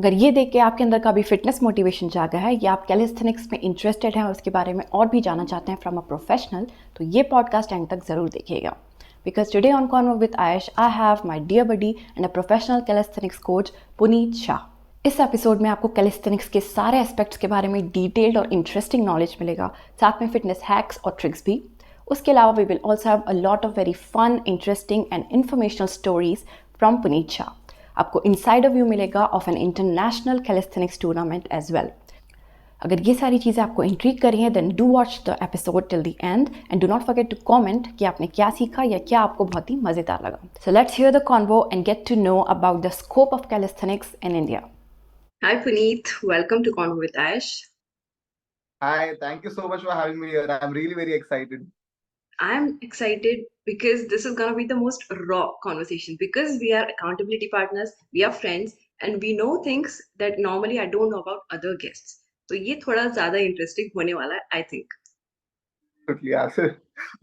अगर ये देख के आपके अंदर का भी फिटनेस मोटिवेशन जागा है या आप कैलिस्थेनिक्स में इंटरेस्टेड हैं और उसके बारे में और भी जानना चाहते हैं फ्रॉम अ प्रोफेशनल, तो ये पॉडकास्ट एंड तक ज़रूर देखिएगा। Because today on convo with Ayush I have my dear buddy and a professional calisthenics coach Puneet Shah. इस एपिसोड में आपको कैलिस्थेनिक्स के सारे एस्पेक्ट्स के बारे में डिटेल्ड और इंटरेस्टिंग नॉलेज मिलेगा, साथ में फिटनेस हैक्स और ट्रिक्स भी। उसके अलावा we will also have a lot of very fun, interesting and informational stories from Puneet Shah. आपको इनसाइडर व्यू मिलेगा of an international calisthenics tournament as well. अगर ये सारी चीज़ें आपको इंट्रीग करी हैं then do watch the episode till the end and do not forget to comment कि आपने क्या सीखा या क्या आपको बहुत ही मज़ेदार लगा। So let's hear the convo and get to know about the scope of calisthenics in India. Hi Puneet, welcome to Convo with Ash. Hi, thank you so much for having me here. I'm really very excited. I'm excited because this is going to be the most raw conversation because we are accountability partners, we are friends, and we know things that normally I don't know about other guests. तो ये थोड़ा ज़्यादा interesting होने वाला है, I think. Absolutely, absolutely.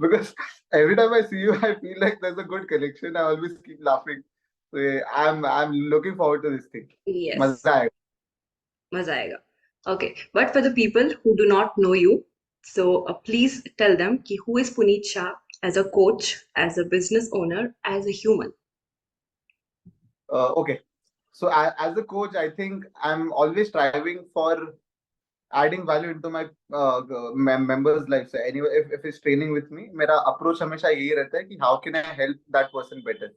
Because every time I see you, I feel like there's a good connection. I always keep laughing. So yeah, I'm looking forward to this thing. Yes, मजा आएगा. मजा आएगा. Okay, but for the people who do not know you, so please tell them कि who is Puneet Shah as a coach, as a business owner, as a human. Okay. So as a coach, I think I'm always striving for adding value into my members' lives. Anyway, if he's training with me, मेरा approach हमेशा यही रहता है कि how can I help that person better?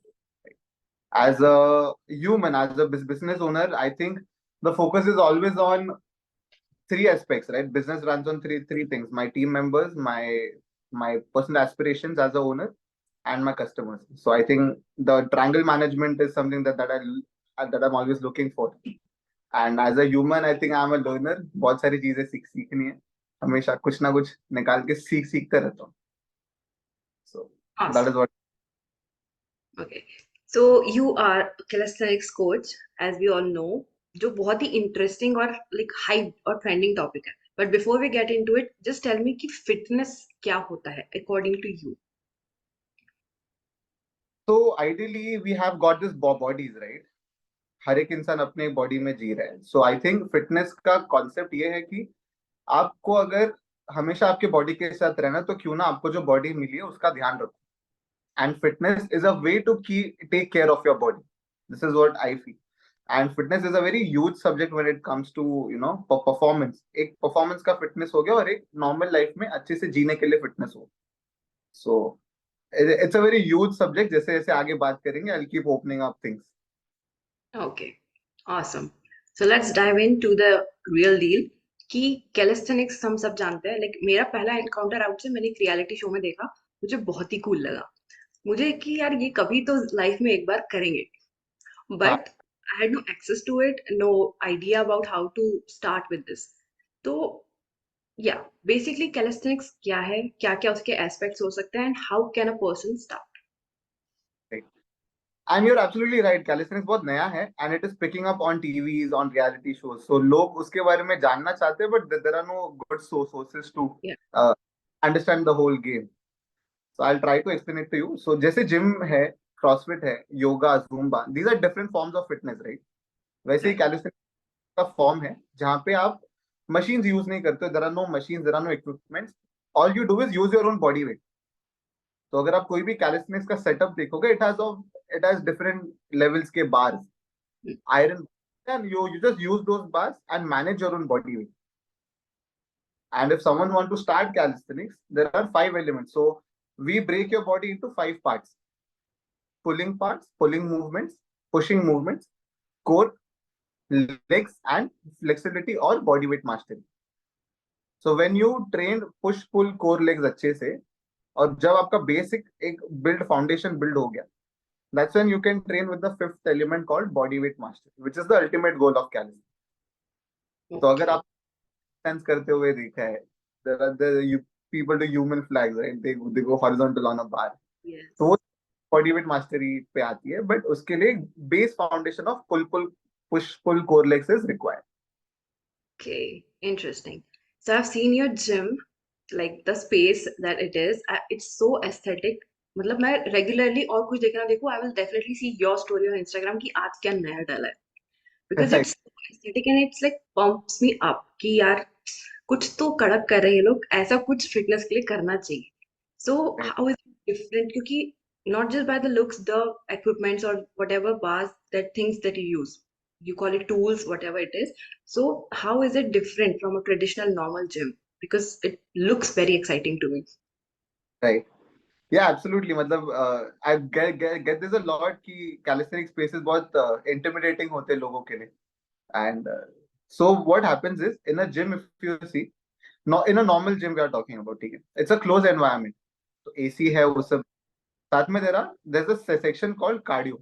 As a human, as a business owner, I think the focus is always on three aspects, right? Business runs on three things: my team members, my personal aspirations as a owner, and my customers. So I think the triangle management is something that I'm always looking for. And as a human, I think I'm a learner. बहुत सारी चीजें सीखनी है. हमेशा कुछ ना कुछ निकाल के सीखते रहता हूँ. So that is Awesome. what. Okay. So you are a calisthenics coach, as we all know, जो बहुत ही इंटरेस्टिंग और लाइक हाइप और ट्रेंडिंग टॉपिक है. But before we get into it, just tell me कि फिटनेस क्या होता है according to you. So ideally, we have got this bodies, right? हर एक इंसान अपने बॉडी में जी रहा है. सो आई थिंक फिटनेस का कॉन्सेप्ट ये है कि आपको अगर हमेशा आपके बॉडी के साथ रहना, तो क्यों ना आपको जो बॉडी मिली है उसका ध्यान रखो. And fitness is a way to take care of your body. This is what I feel. And fitness is a very huge subject when it comes to performance. एक परफॉर्मेंस का फिटनेस हो गया और एक नॉर्मल लाइफ में अच्छे से जीने के लिए फिटनेस हो. So it's a very huge subject. जैसे जैसे आगे बात करेंगे, I will keep opening up things. Okay, awesome. So let's dive into the real deal कि कैलिस्थेनिक्स हम सब जानते हैं. लाइक मेरा पहला एनकाउंटर आउट से मैंने एक रियलिटी शो में देखा, मुझे बहुत ही कूल लगा. मुझे कि यार ये कभी तो लाइफ में एक बार करेंगे. But I had no access to it, no idea about how to start with this. तो yeah, basically calisthenics क्या है, क्या क्या उसके aspects हो सकते हैं, and how can a person start? And you're absolutely right. Calisthenics बहुत नया है and it is picking up on TVs, on reality shows. So लोग उसके बारे में जानना चाहते हैं, but there are no good sources to Yeah. uh, understand the whole game. So I'll try to explain it to you. So जैसे gym है, CrossFit है, yoga, Zumba, these are different forms of fitness, right? वैसे ही Right. calisthenics का form है जहाँ पे आप machines use नहीं करते. There are no machines, there are no equipments. All you do is use your own body weight. तो अगर आप कोई भी कैलिस्थेनिक्स का सेटअप देखोगे, इट हैज डिफरेंट लेवल्स के bars, Mm. Iron, and you just use those bars and manage your own body weight. And if someone want to start calisthenics, there are 5 elements. So we break your body into 5 parts: pulling movements, pushing movements, core, legs, and flexibility or body weight mastery. So when you train push pull core legs अच्छे से, और जब आपका basic एक build foundation build हो गया, that's when you can train with the fifth element called body weight mastery, which is the ultimate goal of calisthenics. तो अगर Okay. आप सेंस करते हुए देखा है, people do human flags, right? They go horizontal on a bar. Yes. तो वो body weight mastery पे आती है, बट उसके लिए base foundation of push pull core legs is required. Okay. Interesting. So I've seen your gym, like the space that it is. It's so aesthetic. मतलब मैं regularly और कुछ देखना देखूं, I will definitely see your story on Instagram कि आज क्या नया डाला है. because right it's so aesthetic and it's like pumps me up कि यार कुछ तो कड़क कर रहे हैं ये लोग, ऐसा कुछ फिटनेस के लिए करना चाहिए. So how is it different? क्योंकि not just by the looks, the equipments or whatever bars, that things that you use, you call it tools, whatever it is. So how is it different from a traditional normal gym? Because it looks very exciting to me. Right या absolutely मतलब I get this a lot कि calisthenic spaces बहुत intimidating होते हैं लोगों के लिए and so what happens is in a gym if you see no in a normal gym we are talking about ठीक है it's a closed environment तो AC है वो सब साथ में तेरा there's a section called cardio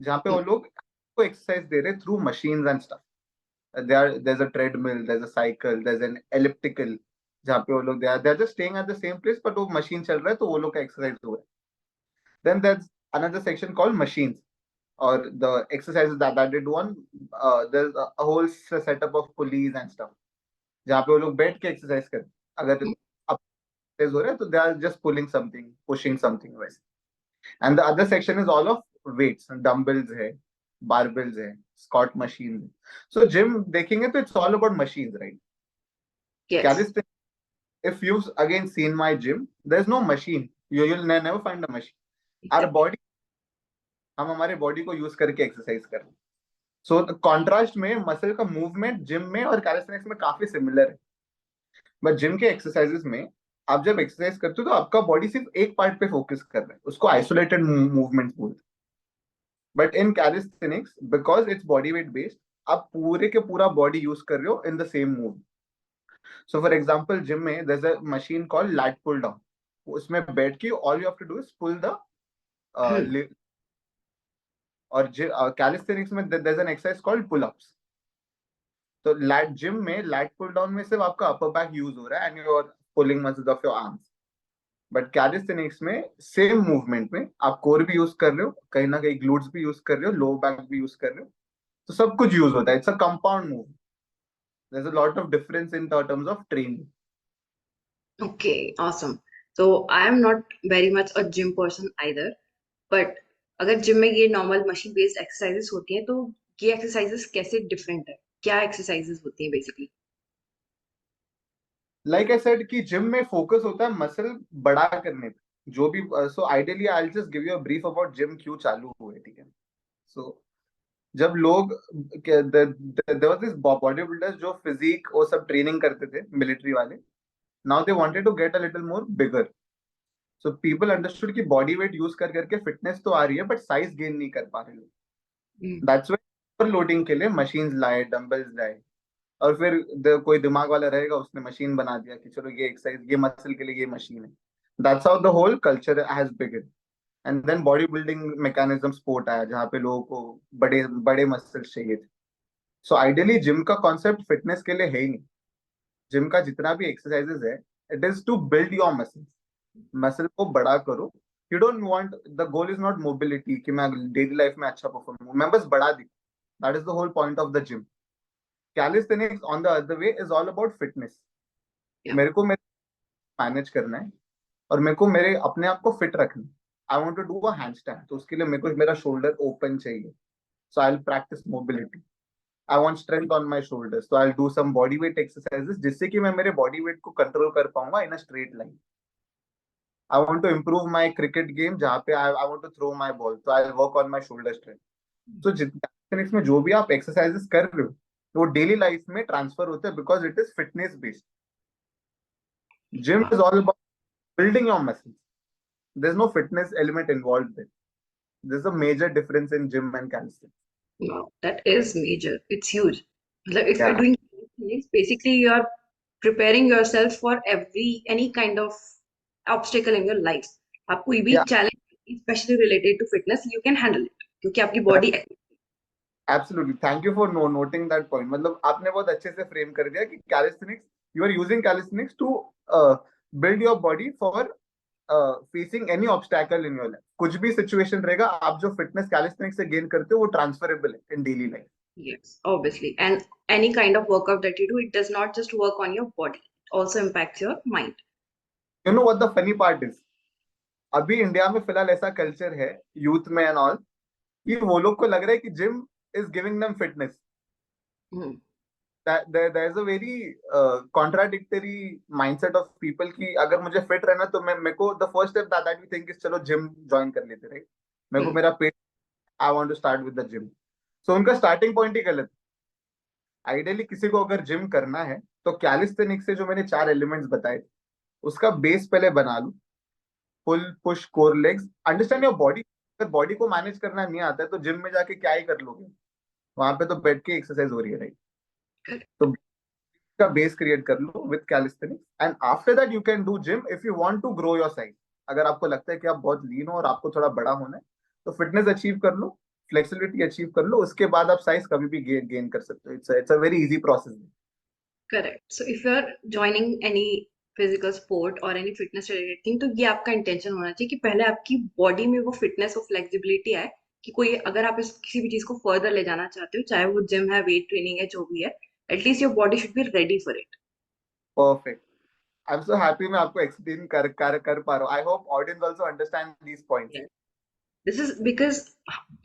जहाँ पे वो लोग को एक्सरसाइज दे रहे through machines and stuff there's a treadmill there's a cycle there's an elliptical जहाँ पे वो लोग they are just staying at the same place but वो मशीन चल रहा है तो वो लोग का एक्सरसाइज हो रहा है then there's another section called machines or the exercises that they do on there's a whole setup of pulleys and stuff जहाँ पे वो लोग बैठ के एक्सरसाइज करें अगर एक्सरसाइज हो रहा है तो they are just pulling something pushing something वैसे and the other section is all of weights dumbbells है बारबेल्स है स्क्वाट मशीन है सो जिम देखेंगे तो it's all about machines right Yes. calisthenics if you've again seen my gym there's no machine you'll never find a machine our body हम हमारे body को use करके exercise कर रहे हैं सो कॉन्ट्रास्ट में मसल का मूवमेंट जिम में और कैलिस्थेनिक्स में काफी सिमिलर है बट जिम के एक्सरसाइजेस में आप जब एक्सरसाइज करते हो तो आपका बॉडी सिर्फ एक पार्ट पे फोकस कर रहा है उसको आइसोलेटेड मूवमेंट बोलते हैं but in calisthenics because it's body weight based आप पूरे के पूरा बॉडी यूज कर रहे हो in the same move so for example gym में there is a machine called lat pull down उसमें बैठ के all you have to do is pull the और कैलिस्थेनिक्स में there is an exercise called pull ups तो lat gym में lat pull down में सिर्फ आपका अपर बैक यूज हो रहा है and you are pulling muscles of your arms but calisthenics में सेम मूवमेंट में आप कोर भी यूज कर रहे हो कहीं ना कहीं ग्लूट्स भी यूज कर रहे हो लो बैक भी यूज कर रहे हो तो सब कुछ यूज होता है it's a compound move there is a lot of difference in terms of training Okay, awesome. So I am not very much a gym person either, but अगर जिम में ये नॉर्मल मशीन बेस्ड एक्सरसाइजेस होती हैं तो ये exercises कैसे different है? क्या एक्सरसाइजेस होती हैं बेसिकली? लाइक आई सेड कि जिम में फोकस होता है मसल बड़ा करने पे जो भी so ideally I will just give you a brief about gym क्यों चालू हुए ठीक है सो जब लोग there was this body builders जो फिजिक और सब ट्रेनिंग करते थे मिलिट्री वाले now they wanted to get a little more bigger so people understood कि बॉडी वेट यूज कर करके फिटनेस तो आ रही है बट साइज गेन नहीं कर पा रहे लोग दैट्स व्हाई लोडिंग के लिए मशीन्स लाए डंबल्स लाए और फिर कोई दिमाग वाला रहेगा उसने मशीन बना दिया कि चलो ये एक्सरसाइज ये मसल के लिए ये मशीन है that's how the whole culture has begun and then body building mechanism sport आया जहाँ पे लोगों को बड़े बड़े मसल्स चाहिए थे सो आइडियली जिम का कॉन्सेप्ट फिटनेस के लिए है ही नहीं जिम का जितना भी एक्सरसाइजेस है it is to build your muscles muscle को बड़ा करो you don't want the goal is not mobility कि मैं डेली लाइफ में अच्छा परफॉर्म करूं मैं बस बड़ा दिखूं that is the whole point of the gym calisthenics on the other way is all about fitness मेरे को मेरे मैनेज करना है और मेरे को मेरे अपने आप को फिट रखना है I want to do a handstand तो उसके लिए मेरे को मेरा शोल्डर ओपन चाहिए so I will practice mobility I want strength on my shoulders तो I will do some body weight exercises जिससे कि मैं मेरे बॉडी वेट को कंट्रोल कर पाऊंगा in a straight line I want to improve my cricket game जहाँ पे I want to throw my ball तो I will work on my shoulder strength तो जितने में जो भी आप एक्सरसाइजेस कर रहे हो वो डेली लाइफ में ट्रांसफर होते हैं because it is fitness based gym is all about building your muscles. There's no fitness element involved there. There's a major difference in gym and calisthenics. Wow, that is major. It's huge. Like if you're Yeah, doing things, basically you're preparing yourself for any kind of obstacle in your life. आप कोई भी yeah, challenge, especially related to fitness, you can handle it. क्योंकि आपकी body absolutely. Thank you for noting that point. मतलब आपने बहुत अच्छे से फ्रेम कर दिया कि calisthenics, you are using calisthenics to build your body for facing any obstacle in your life. कुछ भी situation रहेगा, आप जो fitness calisthenics से gain करते हो वो transferable है in daily life. Yes, obviously. And any kind of workout that you do, it does not just work on your body, it also impacts your mind. You know what the funny part is? अभी India में फिलहाल ऐसा culture है youth में and all कि वो लोग को लग रहा है कि gym is giving them fitness. Hmm. That there's a very contradictory mindset of people कि अगर मुझे fit रहना तो मैं मेरे को the first step that we think is चलो gym join कर लेते, right? मेरे को Hmm. मेरा पेट, I want to start with the gym. So उनका starting point ही गलत. आइडियली किसी को अगर जिम करना है तो कैलिस्थेनिक्स से जो मैंने 4 एलिमेंट्स बताए उसका बेस पहले बना लो. Pull push core legs, understand your body. अगर बॉडी को मैनेज करना नहीं आता है तो जिम में जाके क्या ही कर लोगे, वहां पे तो बैठ के एक्सरसाइज हो रही है, राइट? तो का बेस क्रिएट कर लो with calisthenics and after that you can do gym if you want to grow your size. अगर आपको लगता है कि आप बहुत लीन हो और आपको थोड़ा बड़ा होना है तो फिटनेस अचीव कर लो, फ्लेक्सिबिलिटी अचीव कर लो, उसके बाद आप साइज कभी भी गेन कर सकते हो. It's a very easy process. Correct. So if you're joining any physical sport or any fitness related thing, तो ये आपका इंटेंशन होना चाहिए कि पहले आपकी बॉडी में वो फिटनेस और फ्लेक्सिबिलिटी आए, कि कोई अगर आप किसी भी चीज को फर्दर ले जाना चाहते हो, चाहे वो जिम है, वेट ट्रेनिंग है, जो भी है, at least your body should be ready for it. Perfect. I am so happy मैं आपको एक्सप्लेन कर पा रहा हूँ. I hope audience also understand these points. This is because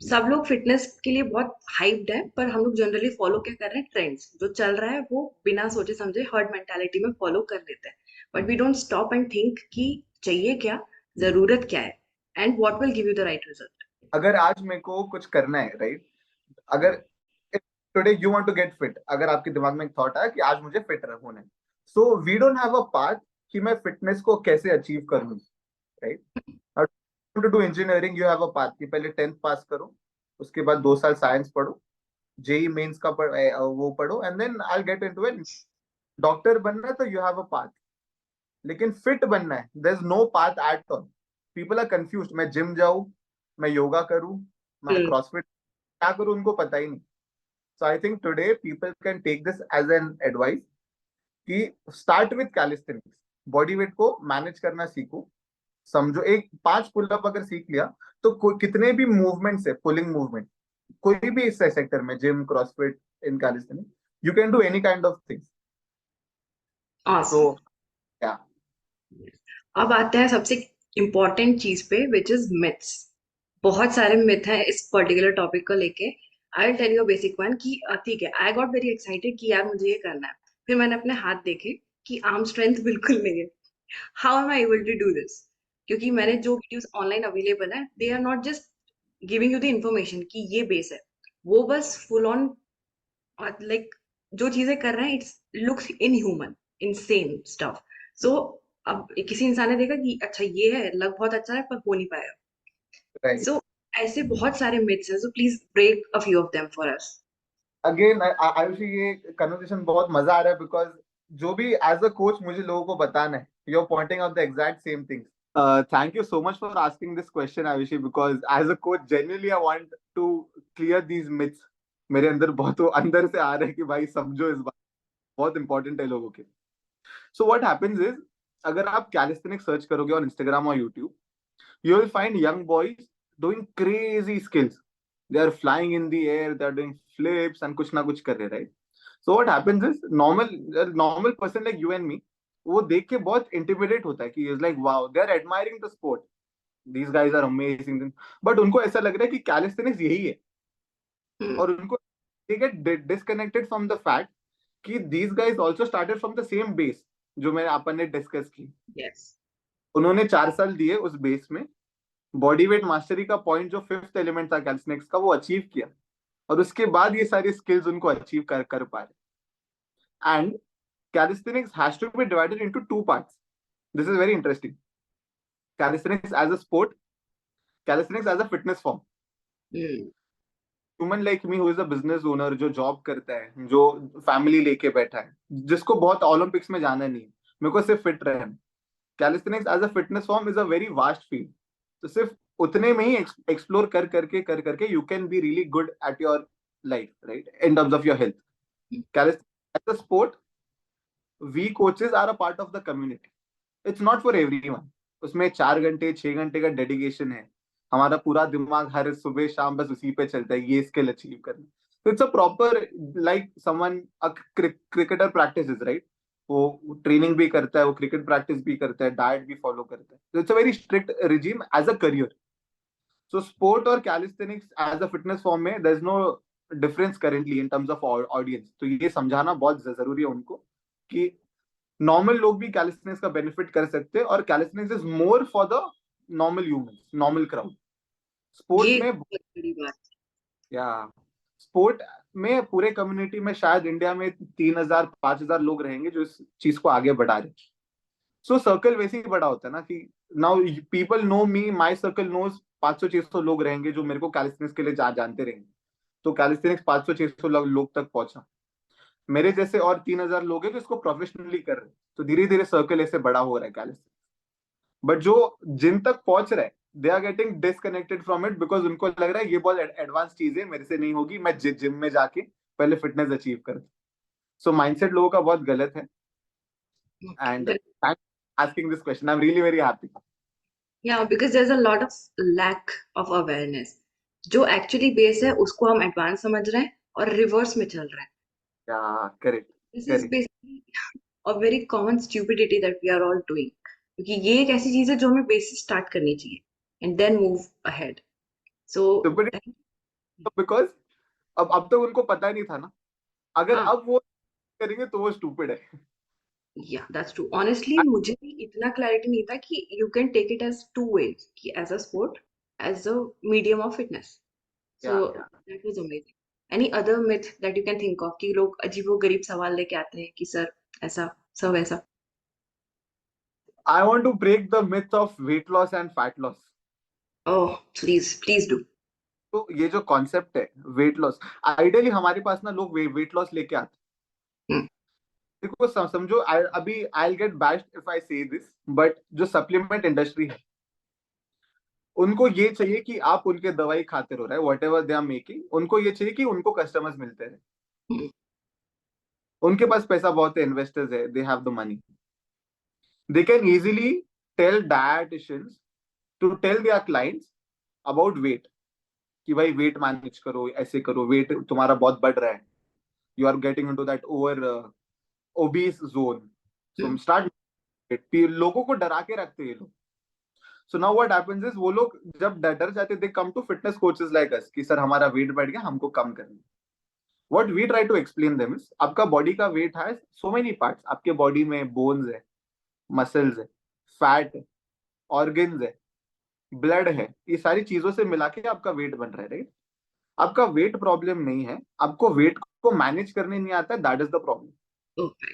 सब लोग फिटनेस के लिए बहुत हाइप्ड है, पर हम लोग जनरली फॉलो क्या कर रहे हैं, ट्रेंड्स जो चल रहा है वो बिना सोचे समझे हर्ड मेंटालिटी में फॉलो कर लेते हैं. But we don't stop and think कि चाहिए क्या, जरूरत क्या है, and what will give you the right result. अगर आज मेरे को कुछ करना है, राइट? अगर today you want to get fit, अगर आपके दिमाग में एक थॉट आया कि आज मुझे फिट होना है, so we don't have a path कि मैं फिटनेस को कैसे अचीव करूं, right? To do engineering you have a path कि पहले 10th पास करो, उसके बाद 2 साल साइंस पढ़ो, जेई मेंस का वो पढ़ो, and then I get into it. Doctor बनना है तो यू हैव अ पाथ. लेकिन फिट बनना है, there is no path at all. People are confused. मैं जिम जाऊं, मैं योगा करूं, मैं क्रॉसफिट क्या करूं, उनको पता ही नहीं. So I think today people can take this as an advice कि start with calisthenics. Body weight को मैनेज करना सीखो. समझो एक 5 पुलअप अगर सीख लिया तो कितने भी मूवमेंट्स है, पुलिंग मूवमेंट, कोई भी इस सेक्टर में, gym, CrossFit, in calisthenics, you can do any kind of things. तो या अब आते हैं सबसे इम्पोर्टेंट चीज पे, विच इज मिथ्स. बहुत सारे मिथ हैं इस पर्टिकुलर टॉपिक को लेके. I will tell you basic one कि ठीक है, आई गॉट वेरी एक्साइटेड कि यार मुझे ये करना है, फिर मैंने अपने हाथ देखे कि आर्म स्ट्रेंथ बिल्कुल नहीं है. How am I able to do this? क्योंकि मैंने जो वीडियोस ऑनलाइन अवेलेबल है, they are not just giving you the information कि ये बेस है, वो बस फुल ऑन लाइक जो चीजें कर रहे हैं, it's looks inhuman, insane stuff. So अब किसी इंसान ने देखा कि अच्छा ये है, लग बहुत अच्छा है, पर हो नहीं पाया. राइट. सो ऐसे बहुत सारे मिथ्स हैं, so please break a few of them for us. Again Ayushi, ये कन्वर्सेशन बहुत मजा आ रहा है बिकॉज जो भी एज अ कोच मुझे लोगों को बताना है, you are pointing out the exact same things. Thank you so much for asking this question Ayushi, because as a coach genuinely I want to clear these myths. मेरे अंदर बहुत अंदर से आ रहा है कि भाई समझो इस बात, बहुत इंपॉर्टेंट है लोगों के. सो व्हाट हैपेंस इज, अगर आप कैलिस्थेनिक्स सर्च करोगे ऑन इंस्टाग्राम और YouTube, you will find young boys doing crazy skills. They are flying in the air, they are doing flips and कुछ ना कुछ कर रहे, right? So what happens is, normal person like you and me, वो देख के बहुत intimidate होता है कि is like wow, they are admiring the sport. These guys are amazing. But उनको ऐसा लग रहा है कि calisthenics यही है, और उनको they get disconnected from the fact कि these guys also started from the same base जो मैंने अपन ने डिस्कस की. यस. उन्होंने 4 साल दिए उस बेस में, बॉडी वेट मास्टरी का पॉइंट जो 5th एलिमेंट था कैलिस्थेनिक्स का, वो अचीव किया, और उसके बाद ये सारी स्किल्स उनको अचीव कर पा रहे. And calisthenics has to be divided into 2 parts. This is very interesting. Calisthenics as a sport, calisthenics as a fitness form. Human like me who is a business owner, जो job करता है, जो family लेके बैठा है, जिसको बहुत Olympics में जाना नहीं, मेरे को सिर्फ फिट रहना. Calisthenics as a fitness form is a very vast field. तो सिर्फ उतने में ही एक्सप्लोर कर करके you can be really good at your life, right, in terms of your health. Calisthenics as a sport, we coaches are a part of the community. It's not for everyone. उसमें 4 घंटे 6 घंटे का dedication है. हमारा पूरा दिमाग हर सुबह शाम बस उसी पे चलता है, ये स्किल अचीव करना. तो it's a proper, like someone cricketer practice, right? वो ट्रेनिंग भी करता है, वो क्रिकेट प्रैक्टिस भी करता है, डाइट भी फॉलो करता है. तो it's a very strict regime as a career. So sport और calisthenics as a fitness form में there is no difference currently in terms of audience, तो ये समझाना बहुत जरूरी है उनको कि नॉर्मल लोग भी कैलिस्थेनिक्स का बेनिफिट कर सकते हैं, और calisthenics is more for the normal humans, normal crowd. Sport ये में, बहुत बड़ी बात। या स्पोर्ट में पूरे कम्युनिटी में शायद इंडिया में 3,000 5,000 लोग रहेंगे जो इस चीज को आगे बढ़ा रहे। सो सर्कल वैसे ही बड़ा होता है ना कि नाउ पीपल नो मी, माई सर्कल नोज 500-600 लोग रहेंगे जो मेरे को कैलिस्थेनिक्स के लिए जानते रहेंगे। तो कैलिस्थेनिक्स 500-600 लोग तक पहुंचा। मेरे जैसे और 3,000 लोग हैं जो इसको प्रोफेशनली कर रहे हैं, तो धीरे धीरे सर्कल ऐसे बड़ा हो रहा है कैलिस्थेनिक्स। बट जो जिन तक पहुंच रहे हैं, they are getting disconnected from it, because उनको लग रहा है ये बहुत एडवांस चीज है, मेरे से नहीं होगी, मैं जिम में जाके पहले फिटनेस अचीव कर। सो माइंडसेट लोगों का बहुत गलत है। And Okay. asking this question, I'm really very happy. Yeah, because there's a lot of lack of awareness. जो एक्चुअली बेस है उसको हम एडवांस समझ रहे हैं और रिवर्स में चल रहे हैं. Yeah, correct, This is correct. basically a very common stupidity that we are all doing. क्योंकि ये एक ऐसी चीज है जो हमें बेसिस स्टार्ट करनी चाहिए and then move ahead. So Stupid because अब तक उनको पता ही नहीं था ना, अगर हाँ, अब वो करेंगे तो वो स्टूपिड है। yeah, that's true. Honestly, मुझे भी इतना क्लैरिटी नहीं था कि you can take it as two ways, कि as a sport, as a medium of fitness. So या that was amazing. Any other myth that you can think of कि लोग अजीबो-गरीब सवाल लेके आते हैं कि सर ऐसा सब वैसा. I want to break the myth of weight loss and fat loss. Oh, please do. तो ये जो कॉन्सेप्ट है वेट लॉस, आइडियली हमारे पास ना लोग वेट लॉस लेके आते Hmm. हैं। देखो समझो, अभी आई गेट बैश्ड इफ आई से दिस, बट जो सप्लीमेंट इंडस्ट्री है उनको ये चाहिए कि आप उनके दवाई खाते रहो, right, whatever they are making, उनको ये चाहिए कि उनको कस्टमर्स मिलते रहे। Hmm. उनके पास पैसा बहुत है, इन्वेस्टर्स है, they have the money, they can easily tell dieticians to tell their clients about weight, कि भाई वेट मैनेज करो, ऐसे करो, वेट तुम्हारा बहुत बढ़ रहा है, you are getting into that over obese zone, so Hmm. Start. लोगों को डरा के रखते हैं ये लोग। So now what happens is, वो लोग जब डर जाते, they come to fitness coaches like us कि सर हमारा वेट बढ़ गया, हमको कम करना है। What we try to explain them is, आपका बॉडी का वेट है सो मेनी पार्ट्स, आपके बॉडी में बोन्स है, मसल्स है, फैट है, ऑर्गन्स है, ब्लड है, ये सारी चीजों से मिला के आपका वेट बन रहा है, राइट। आपका वेट प्रॉब्लम नहीं है, आपको वेट को मैनेज करने नहीं आता, that is the problem. Okay.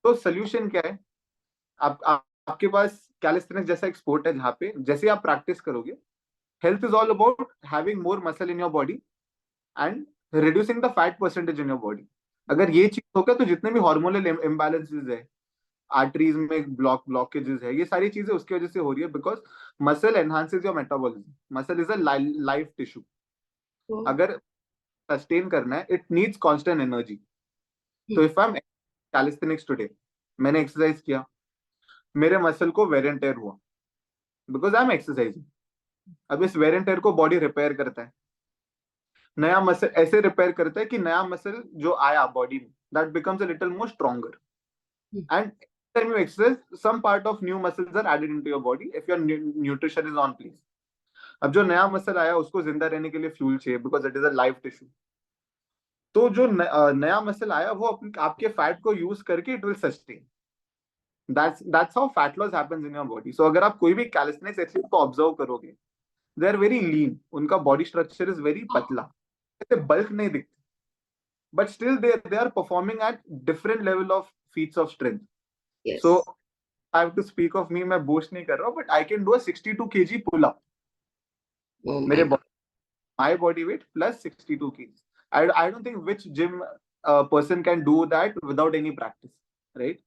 तो सोल्यूशन क्या है, आपके पास कैलिस्थेनिक्स जैसा एक स्पोर्ट है जहाँ पे जैसे आप प्रैक्टिस करोगे, health is all about having more muscle in your body and reducing the fat percentage in your body. अगर ये चीज होगा तो जितने भी हार्मोनल इम्बैलेंसेस है, आर्टरीज में ब्लॉकेजेस है, ये सारी चीजें उसकी वजह से हो रही है, because muscle enhances your metabolism. Muscle is a life tissue, So, अगर सस्टेन करना है इट नीड्स कांस्टेंट एनर्जी। तो hmm. If I am calisthenics today, मैंने एक्सरसाइज किया, मेरे मसल को वेर एंड टेयर हुआ बिकॉज आई एम एक्सरसाइजिंग। अब इस वेर एंड टेयर को बॉडी रिपेयर करता है, नया मसल ऐसे रिपेयर करता है कि नया मसल जो आया बॉडी में, that becomes a little more stronger, Hmm. And time you exercise some part of new muscles are added into your body if your nutrition is on place. अब जो नया मसल आया उसको जिंदा रहने के लिए फ्यूल चाहिए, because it is a life tissue. तो जो नया मसल आया वो आपके फैट को यूज करके it will sustain. That's how fat loss happens in your body. So अगर आप कोई भी कैलिस्थेनिक्स एथलीट को ऑब्जर्व करोगे, दे आर वेरी लीन, उनका बॉडी स्ट्रक्चर इज वेरी पतला, ऐसे बल्क नहीं दिखते, but still they are performing at different level of feats of strength. So Yes. I have to speak of me, मैं boast नहीं कर रहा हूँ, but I can do a 62 kg pull up, Oh my मेरे God. my body weight plus 62 kgs. I don't think which gym person can do that without any practice, right?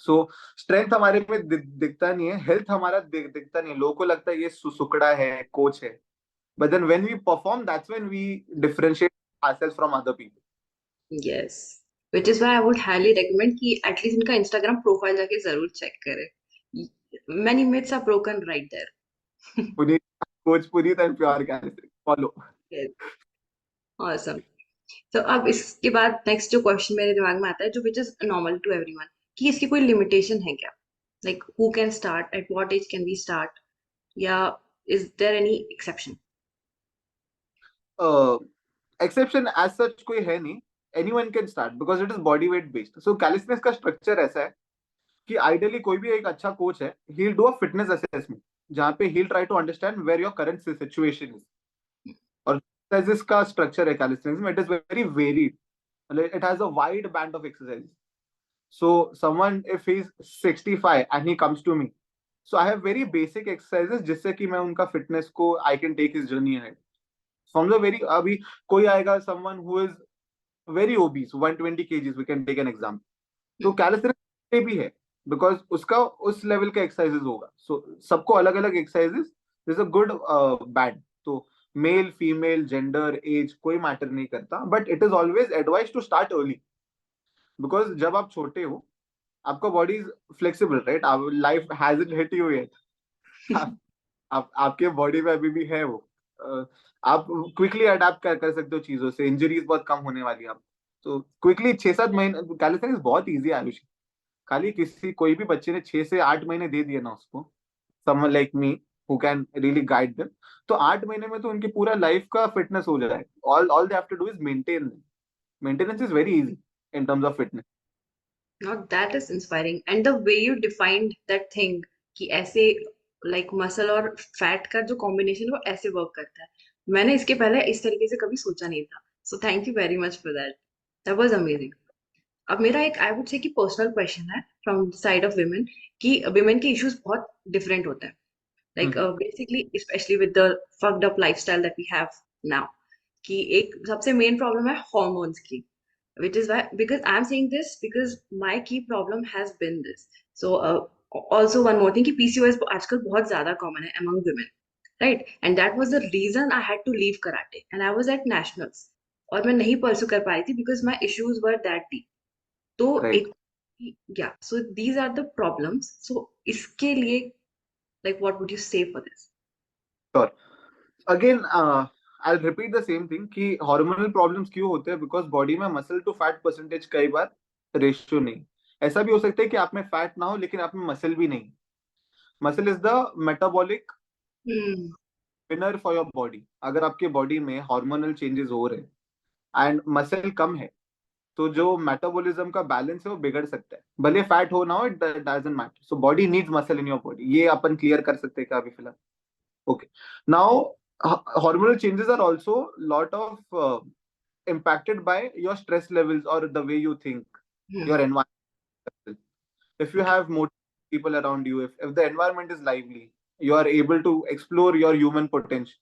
So strength हमारे में दिखता नहीं है, health हमारा दिखता नहीं है, लोगों को लगता है ये सुकड़ा है, कोच है, but then when we perform, that's when we differentiate ourselves from other people. Yes. Which is why I would highly recommend कि at least इनका Instagram profile जाके जरूर check करें. Many myths are broken right there. Puneet, coach Puneet and pure calisthenics, follow. Yes. Awesome. तो अब इसके बाद next जो क्वेश्चन मेरे दिमाग में आता है जो which is normal to everyone कि इसकी कोई लिमिटेशन है क्या like who can start at what age can we start या is there any exception. Exception as such कोई है नहीं, anyone can start because it is body weight based. So calisthenics का स्ट्रक्चर ऐसा है कि आइडियली कोई भी एक अच्छा कोच है, he will do a fitness assessment जहाँ पे he will try to understand where your current situation is. और एक्सरसाइजेस का स्ट्रक्चर है कैलिस्थेनिक्स में, it is very varied, it has a wide band of exercises. So someone if he's 65 and he comes to me, so I have very basic exercises जिससे कि मैं उनका fitness को I can take his journey ahead. From the very अभी कोई आएगा someone who is very obese 120 kgs, we can take an example. तो calisthenics पे भी है because उसका उस लेवल का एक्सरसाइजेस होगा. So सबको अलग अलग exercises, this a good band. तो मेल फीमेल जेंडर एज कोई मैटर नहीं करता, but it is always advise to start early because जब आप छोटे हो आपका body is flexible, right. Life hasn't hit you yet. आपके बॉडी में अभी भी है वो. आप क्विकली अडेप्ट कर सकते हो चीजों से, इंजरीज बहुत कम होने वाली है आप. तो क्विकली 6-7 महीने कैलिस्थेनिक्स बहुत इजी है आयुष. खाली किसी कोई भी बच्चे ने 6 से 8 महीने दे दिए ना उसको, someone like me who can really guide them, तो 8 महीने में तो उनकी पूरा लाइफ का फिटनेस हो जाए. all they have to do is maintain them. Maintenance is very easy in terms of fitness. Now that is inspiring. And the way you defined that thing कि ऐसे like muscle और fat का जो combination वो ऐसे work करता है, मैंने इसके पहले इस तरीके से कभी सोचा नहीं था. So thank you very much for that. That was amazing. अब मेरा एक I would say कि personal question है from the side of women कि women के issues बहुत different होते हैं. Like basically especially with the fucked up lifestyle that we have now कि एक सबसे main problem है hormones की, which is why because I'm saying this because my key problem has been this. So also one more thing कि PCOS आजकल बहुत ज़्यादा common है among women, right? And that was the reason I had to leave karate and I was at nationals और मैं नहीं pursue कर पा रही थी because my issues were that deep. तो Right. एक yeah, so these are the problems. So इसके लिए like what would you say for this? Sure. Again, I'll repeat the same thing कि hormonal problems क्यों होते हैं, because body में muscle to fat percentage कई बार रेशियो नहीं. ऐसा भी हो सकता है कि आप में फैट ना हो लेकिन आप में मसल भी नहीं. Muscle is the metabolic winner for your body. अगर आपके बॉडी में हार्मोनल चेंजेस हो रहे हैं एंड मसल कम है, तो जो मेटाबॉलिज्म का बैलेंस है वो बिगड़ सकता है. भले फैट हो ना हो, it doesn't matter. So body needs muscle in your body. ये अपन क्लियर कर सकते हैं क्या अभी फिलहाल? Okay. Now hormonal changes are also lot of impacted by your stress levels or the way you think, your environment. If you have more people around you, if the environment is lively, you are able to explore your human potential.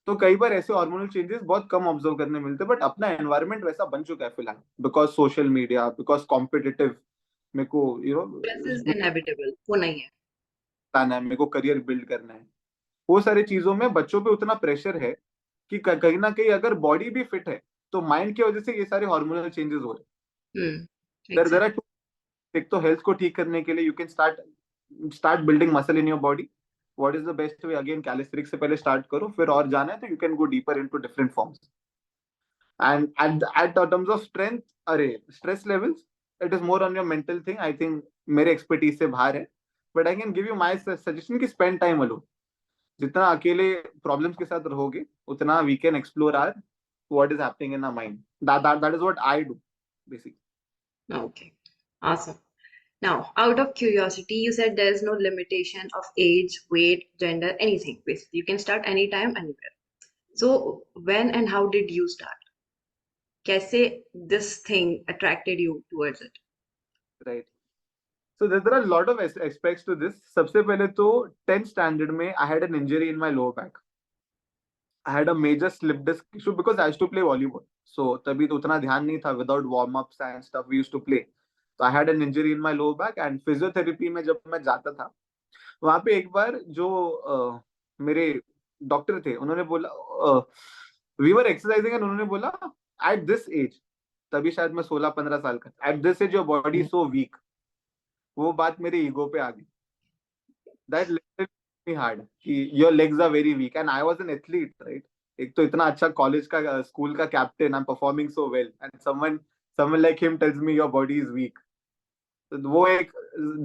तो कई बार ऐसे hormonal changes बहुत कम observe करने मिलते हैं, but अपना environment वैसा बन चुका है फिलहाल because social media, because competitive. मेरे को Stress is inevitable. वो नहीं है. है, मेरे को करियर बिल्ड करना है. वो सारी चीजों में बच्चों पे उतना प्रेशर है कि कहीं ना कहीं अगर बॉडी भी फिट है तो माइंड की वजह से ये सारे हार्मोनल चेंजेस हो रहे हैं. There are two. एक तो हेल्थ को ठीक करने के लिए you can start building muscle in your body. What is the best way? Again calisthenics से पहले स्टार्ट करो, फिर और जाना है तो you can go deeper into different forms. And at terms of strength, अरे stress levels, it is more on your mental thing. I think मेरे एक्सपर्टीज से बाहर है, but I can give you my suggestion कि spend time alone. जितना अकेले problems के साथ रहोगे उतना we can explore our what is happening in our mind. That is what I do basically. Okay, awesome. Now, out of curiosity, you said there is no limitation of age, weight, gender, anything. Basically, you can start anytime, anywhere. So, when and how did you start? कैसे this thing attracted you towards it? Right. So there are a lot of aspects to this. सबसे पहले तो 10th standard में I had an injury in my lower back. I had a major slip disc issue because I used to play volleyball. So तभी तो उतना ध्यान नहीं था. Without warm ups and stuff we used to play. So I had an injury in my lower back and physiotherapy में जब मैं जाता था वहां पे एक बार जो मेरे डॉक्टर थे उन्होंने बोला, वी वर एक्सरसाइजिंग एंड उन्होंने बोला एट दिस एज, तभी शायद मैं 16-15 साल का, at this age your body so weak. वो बात मेरे ईगो पे आ गई. दैट लिटरली हार्ड कि your legs are very weak and I was an athlete, right. एक तो इतना अच्छा कॉलेज का स्कूल का captain, I am performing so well and someone like him tells me your body is weak. तो वो एक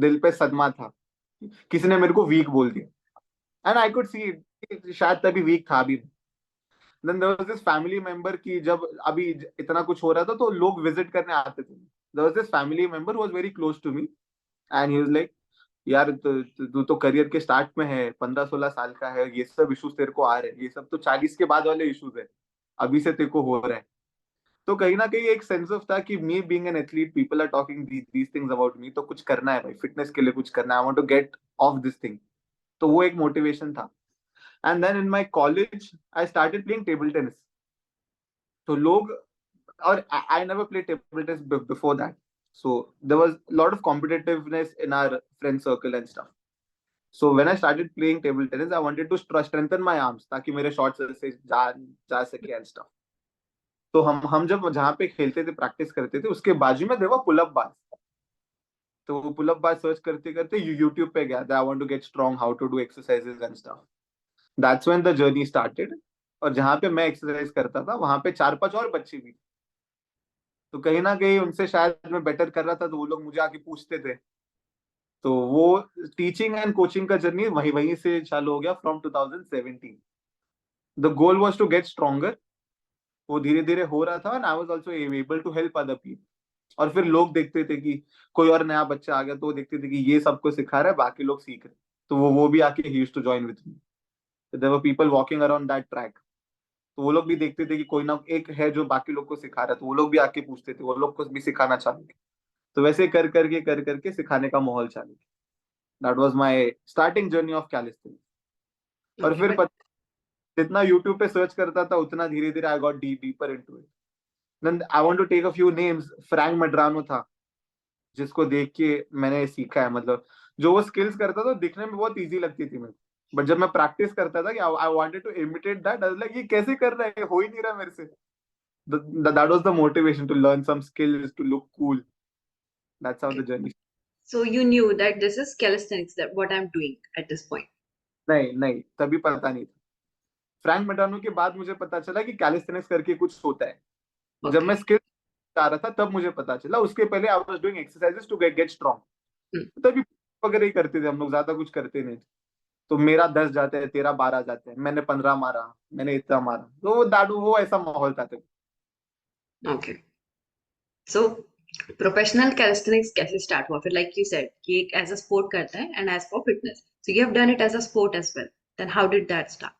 दिल पे सदमा था, किसी ने मेरे को वीक बोल दिया. एंड आई कुड सी शायद तभी वीक था भी. Then there was this family member की जब अभी इतना कुछ हो रहा था तो लोग विजिट करने आते थे. There was this family member was very close to me and he was like, यार तू तो करियर के स्टार्ट में है, 15-16 साल का है, ये सब इश्यूज तेरे को आ रहे हैं, ये सब तो 40 के बाद वाले इश्यूज है, अभी से तेरे को हो रहा है. तो कहीं ना कहीं एक सेंस ऑफ था कि me being an athlete, people are talking these things about me, तो कुछ करना है भाई, फिटनेस के लिए कुछ करना है, I want to get off this thing. तो वो एक मोटिवेशन था. And then in my college I started playing table tennis. तो लोग, और I never play table tennis before that, so there was a lot of competitiveness in our friend circle and stuff. So when I started playing table tennis, I wanted to strengthen my arms ताकि मेरे shots से जा सके and stuff. तो हम जब जहाँ पे खेलते थे, प्रैक्टिस करते थे, उसके बाजू में देखो पुल अप बार. तो वो पुल अप बार सर्च करते करते यूट्यूब पे गया, I want to get strong, how to do exercises and stuff. That's when the journey started. और जहाँ पे मैं एक्सरसाइज करता था वहां पे 4-5 और बच्चे भी थे. तो कहीं ना कहीं उनसे शायद मैं बेटर कर रहा था, तो वो लोग मुझे आके पूछते थे. तो वो टीचिंग एंड कोचिंग का जर्नी वहीं वहीं से चालू हो गया from 2017. The goal was to get stronger. वो धीरे धीरे हो रहा था and I was also able to help other people. और फिर लोग देखते थे कि कोई और नया बच्चा आ गया, तो वो देखते थे कि ये सबको सिखा रहा है, बाकी लोग सीख रहे. तो वो भी आके ही used to join with me. There were people walking around that track. तो वो लोग भी देखते थे कि कोई ना एक है जो बाकी लोग को सिखा रहा है, तो वो लोग भी आके पूछते थे, वो लोग को भी सिखाना चालू किया. तो वैसे कर करके सिखाने का माहौल चालू किया. That was my starting journey of calisthenics. और Okay, फिर but जितना यूट्यूब पे सर्च करता था उतना धीरे धीरे I got deeper into it. Then I want to take a few names. Frank Medrano था, जिसको देख के मैंने सीखा है. मतलब जो वो स्किल्स करता था दिखने में बहुत इजी लगती थी मेरे, बट जब मैं प्रैक्टिस करता था कि I wanted to imitate that, I was like ये कैसे कर रहा है, हो ही नहीं रहा मेरे से. That was the motivation to learn some skills to look cool. That's how okay. The journey. So you knew that this is calisthenics, that what I'm doing at this point. नहीं नहीं, तभी पता नहीं था. फ्रैंक मेड्रानो के बाद मुझे पता चला कि कैलिस्थेनिक्स करके कुछ होता है. जब मैं Okay. स्किल्स आ रहा था तब मुझे पता चला. उसके पहले I was doing exercises to get strong. Hmm. तभी वगैरह ही करते थे हम लोग, ज्यादा कुछ करते नहीं. तो मेरा 10 जाते हैं, तेरा 12 जाते हैं, मैंने 15 मारा, मैंने इतना मारा. तो वो दादू, वो ऐसा माहौल था तब. Okay. So प्रोफेशनल कैलिस्थेनिक्स कैसे स्टार्ट हुआ फिर, लाइक यू सेड कि एक एज अ स्पोर्ट करता है and as for fitness, so you have done it as a sport as well, then how did that start?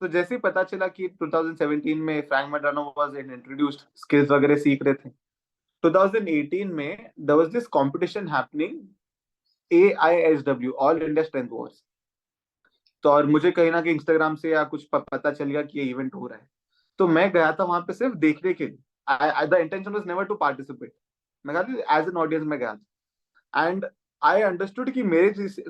तो जैसे ही पता चला कि 2017 में Frank Medrano was introduced, skills वगैरह सीख रहे थे. 2018 में there was this competition happening, AISW, all India strength wars. तो और मुझे कहीं ना कहीं इंस्टाग्राम से या कुछ पता चल गया कि ये इवेंट हो रहा है. तो मैं गया था वहां पे सिर्फ देखने के लिए. The intention was never to participate. मैं गया एज एन ऑडियंस में गया. एंड आई अंडरस्टूड कि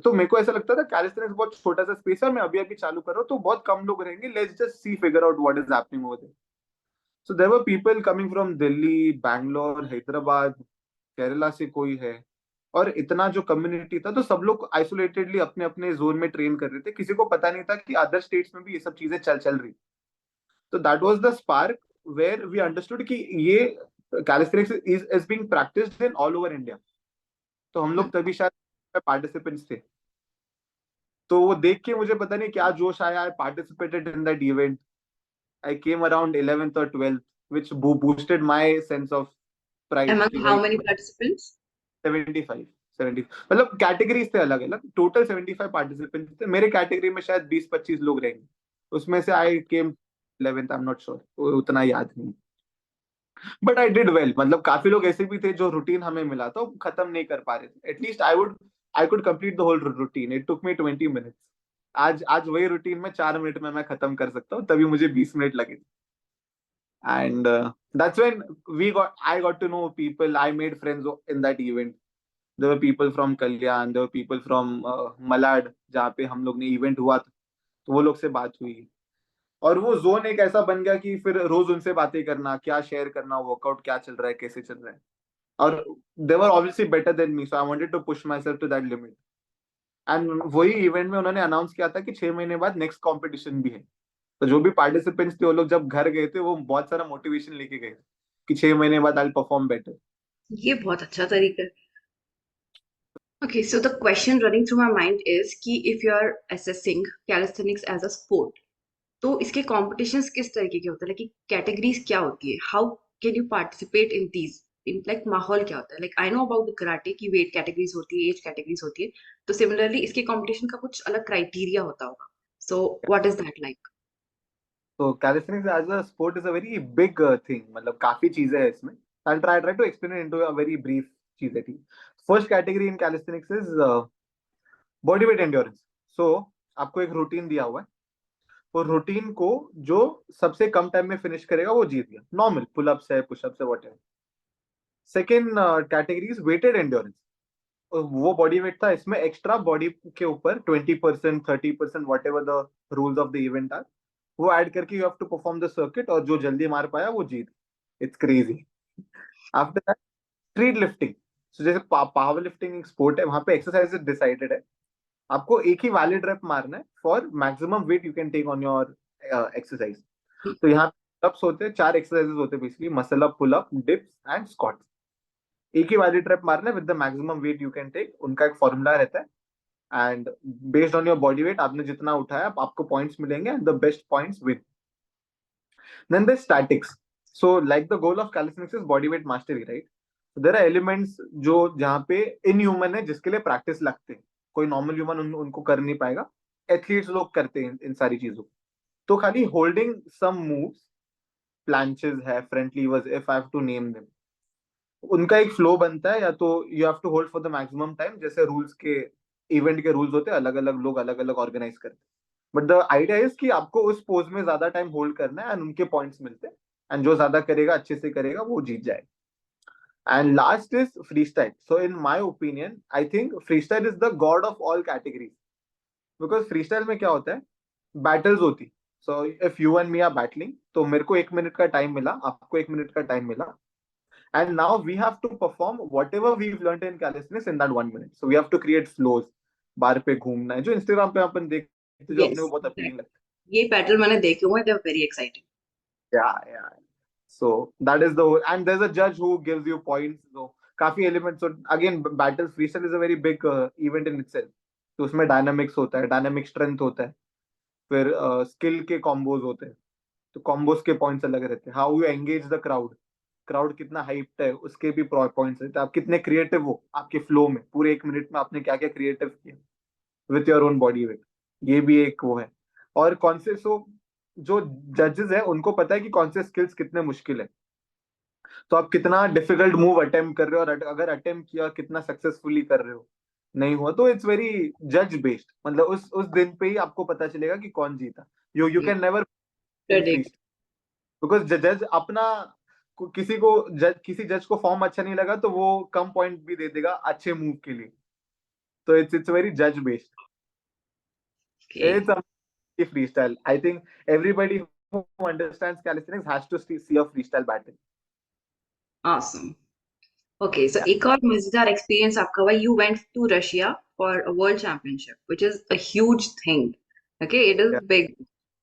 तो मेरे को ऐसा लगता था कैलिस्थेनिक्स बहुत छोटा सा स्पेस है, मैं अभी अभी चालू कर रहा हूँ, तो बहुत कम लोग रहेंगे, let's just see figure out what is happening over there. So there were people coming from Delhi, Bangalore, Hyderabad, Kerala से कोई है. और इतना जो कम्युनिटी था, तो सब लोग आइसोलेटेडली अपने अपने जोन में ट्रेन कर रहे थे. किसी को पता नहीं था कि अदर स्टेट्स में भी ये सब चीजें चल रही. तो that was the spark where we understood कि ये calisthenics is being practised in all over India. तो हम लोग तभी शायद पार्टिसिपेंट्स थे. तो वो देख के मुझे पता नहीं क्या जोश आया. I participated in that event. I came around 11th और 12th, which boosted my sense of pride Among कि how भाई many participants? 75 70, मतलब कैटेगरीज थे अलग अलग. टोटल 75 पार्टिसिपेंट्स थे. मेरे कैटेगरी में शायद 20-25 लोग रहेंगे. उसमें से आई केम 11th, I am not sure, उतना याद नहीं. But I did well. मतलब काफी लोग ऐसे भी थे जो रूटीन हमें मिला था वो खत्म नहीं कर पा रहे थे. At least I could complete the whole routine. It took me 20 minutes. आज वही रूटीन में 4 मिनट में मैं खत्म कर सकता हूँ, तभी मुझे 20 मिनट लगे. And that's when I got to know people. I made friends in that event. There were people from Kalyan, there were people from Malad, जहाँ पे हम लोग ने इवेंट हुआ था, तो वो लोग से बात हुई. और वो जोन एक ऐसा बन गया कि फिर रोज उनसे बातें करना, क्या शेयर करना, वर्कआउट क्या चल रहा है, कैसे चल रहा है. और they were obviously better than me, so I wanted to push myself to that limit. And वही इवेंट में उन्होंने अनाउंस किया था कि 6 महीने बाद नेक्स्ट कॉम्पिटिशन भी है. तो जो भी पार्टिसिपेंट्स थे वो लोग जब घर गए थे, वो बहुत सारा मोटिवेशन लेके गए कि 6 महीने बाद आई परफॉर्म बेटर. ये बहुत अच्छा तरीका है. Okay, so the question running through my mind is कि if you are assessing calisthenics as a sport, तो इसके कॉम्पिटिशन्स किस तरीके के होते हैं, लाइक कैटेगरीज क्या होती है, how can you participate in these, in like माहौल क्या होता है, like I know about the karate की वेट कैटेगरीज होती है, एज कैटेगरीज होती है, तो सिमिलरली इसके कंपटीशन का कुछ अलग क्राइटेरिया होता होगा, so what is that like? तो calisthenics as a sport is a very big thing, मतलब काफी चीजें हैं इसमें. I try to explain into a very brief चीजें थी. First category in calisthenics is body weight endurance. So आपको एक रूटीन दिया हुआ है, वो रूटीन को जो सबसे कम टाइम में फिनिश करेगा वो जीत गया. नॉर्मल पुलअप्स है, पुशअप्स है, whatever. Second category is weighted endurance. वो बॉडी वेट था, इसमें एक्स्ट्रा बॉडी के ऊपर 20%, 30%, whatever the rules of the event are, वो ऐड करके you have to perform the circuit, और जो जल्दी मार पाया वो जीत. It's crazy. After that street lifting. So जैसे पावर लिफ्टिंग एक स्पोर्ट है, वहां पे एक्सरसाइज डिसाइडेड है. आपको एक ही वैलिड रेप मारना है for maximum weight you can take on your exercise. तो यहाँ पुलअप्स होते हैं, 4 एक्सरसाइजेस होते हैं basically: muscle up, pull up, dips and squats. एक ही वैलिड रेप मारना है with the maximum weight you can take. उनका एक फॉर्मूला रहता है, and based on your body weight आपने जितना उठाया आपको पॉइंट्स मिलेंगे, and the best points win. Then the statics. So like the goal of calisthenics is body weight mastery, right? There are elements जो जहाँ पे इन ह्यूमन है, जिसके लिए प्रैक्टिस लगते हैं. कोई नॉर्मल ह्यूमन उनको कर नहीं पाएगा. एथलीट्स लोग करते हैं इन सारी चीजों को. तो खाली होल्डिंग सम मूव्स, प्लांचेस है, front levers, if I have to name them, उनका एक फ्लो बनता है. या तो you have to hold for the maximum time, जैसे रूल्स के इवेंट के रूल्स होते हैं, अलग अलग लोग अलग अलग ऑर्गेनाइज करते हैं. बट द आइडिया इज कि आपको उस पोज में ज्यादा टाइम होल्ड करना है, एंड उनके पॉइंट्स मिलते हैं, एंड जो ज्यादा करेगा, अच्छे से करेगा, वो जीत जाएगा. And last is freestyle. So in my opinion I think freestyle is the god of all categories. Because freestyle में क्या होता है, बैटल्स होती. So if you and me are battling, तो मेरे को 1 मिनट का time मिला, आपको 1 मिनट का टाइम मिला, and now we have to perform whatever we've learned in calisthenics in that 1 minute. So we have to create flows. बार पे घूमना है, जो इंस्टाग्राम पे अपन देखते, जो अपने यस, को बहुत अपीलिंग लगता ये पैटर्न मैंने देखे हुए हैं, दे आर वेरी एक्साइटिंग. है. Yeah. So that is the whole, and there's a judge who gives you points. So काफी elements. So again, battle freestyle is a very big event in itself. तो उसमें dynamics होता है, dynamic strength होता है, फिर skill के combos होते हैं. तो कॉम्बोज के पॉइंट्स अलग रहते हैं. How you engage the crowd, crowd कितना हाइप्ड है, उसके भी पॉइंट्स रहते हैं. आप कितने क्रिएटिव हो आपके फ्लो में, पूरे 1 मिनट में आपने क्या क्या क्रिएटिव किया with your own body weight, ये भी एक वो है. और कौन से, सो जो जजेस है उनको पता है कि कौन से स्किल्स कितने मुश्किल है. तो आप कितना डिफिकल्ट मूव अटेम्प्ट कर रहे हो, और अगर अटेम्प्ट किया कितना सक्सेसफुली कर रहे हो, नहीं हुआ तो इट्स वेरी जज बेस्ड. मतलब उस दिन पे ही आपको पता चलेगा कि कौन जीता. You can never in free, predict. Because जज अपना किसी जज को फॉर्म अच्छा नहीं लगा तो वो कम पॉइंट भी दे देगा अच्छे मूव के लिए. तो इट्स वेरी जज based. Okay, it's a freestyle. I think everybody who understands calisthenics has to see a freestyle battle. Awesome. Okay, so Yeah. एक और मजेदार एक्सपीरियंस आपका हुआ, you went to Russia for a world championship which is a huge thing. Okay, it is Yeah. Big.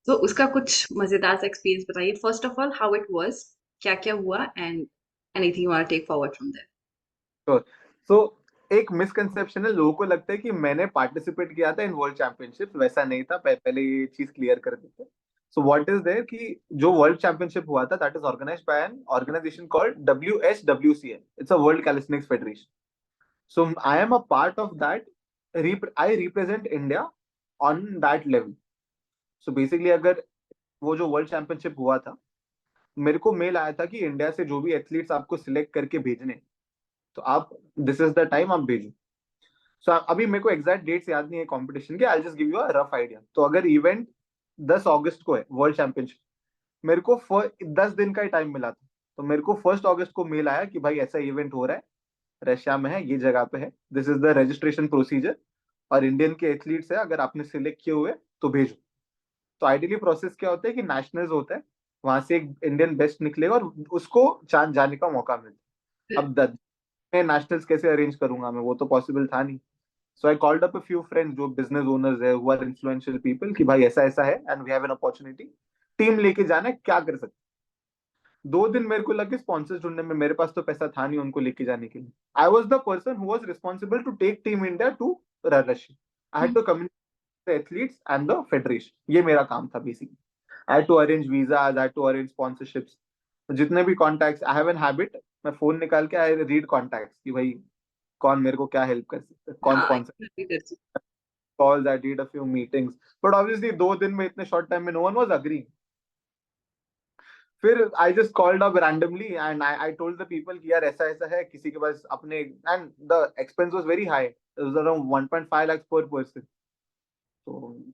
तो उसका कुछ मजेदार सा एक्सपीरियंस बताइए. First of all, how it was, क्या क्या हुआ, and anything you want to take forward from there. Sure. So एक मिसकंसेप्शन है, लोगों को लगता है कि मैंने पार्टिसिपेट किया था इन वर्ल्ड चैंपियनशिप. वैसा नहीं था. पहले ये चीज क्लियर कर देते. सो व्हाट इज देयर कि जो वर्ल्ड चैंपियनशिप हुआ था, that is organised by an organisation called WSWCL. It's a world calisthenics federation. So I am a part of that. I represent India on that level. So basically, अगर वो जो world championship हुआ था, मेरे को mail आया था कि इंडिया से जो भी एथलीट्स आपको सिलेक्ट करके भेजने, तो आप, दिस इज द टाइम, आप भेजो. सो अभी मेरे को एग्जैक्ट डेट्स याद नहीं है कॉम्पिटिशन के. I just give you a rough idea. तो अगर इवेंट 10 अगस्त को है, वर्ल्ड चैंपियनशिप, मेरे को 10 दिन का ही टाइम मिला था. तो मेरे को 1 अगस्त को मेल आया कि भाई ऐसा इवेंट हो रहा है, रशिया में है, ये जगह पे है, this is the registration procedure, और इंडियन के एथलीट्स है, अगर आपने सिलेक्ट किए हुए तो भेजो. तो आइडियली प्रोसेस क्या होता है कि नेशनल्स होता है, वहां से एक इंडियन बेस्ट निकलेगा और उसको चांद जाने का मौका मिलता है. अब मैं नेशनल्स कैसे अरेंज करूंगा, मैं वो तो पॉसिबल था नहीं. So I called up a few friends जो बिजनेस ओनर्स है, हु आर इन्फ्लुएंशियल पीपल, कि भाई ऐसा ऐसा है and we have an opportunity, team लेके जाना है, क्या कर सकते. 2 दिन मेरे को लगे स्पॉन्सर्स ढूंढने में. मेरे पास तो पैसा था नहीं उनको लेके जाने के लिए. I was the person who was responsible to take team India to Russia. I had to communicate the athletes and the federation. ये मेरा काम था basically. I had to arrange visas, I had to arrange sponsorships. जितने भी contacts, I have an habit, मैं phone निकाल के I read contacts कि भाई कौन मेरे को क्या हेल्प कर सकता है, कौन हाँ, sponsor exactly, that's it. calls, I did a few meetings. But obviously 2 दिन में इतने short time में no one was agreeing. फिर I just called up randomly and I told the people कि यार ऐसा ऐसा है किसी के पास अपने, and the expense was very high. It was around 1.5 lakhs per person. तो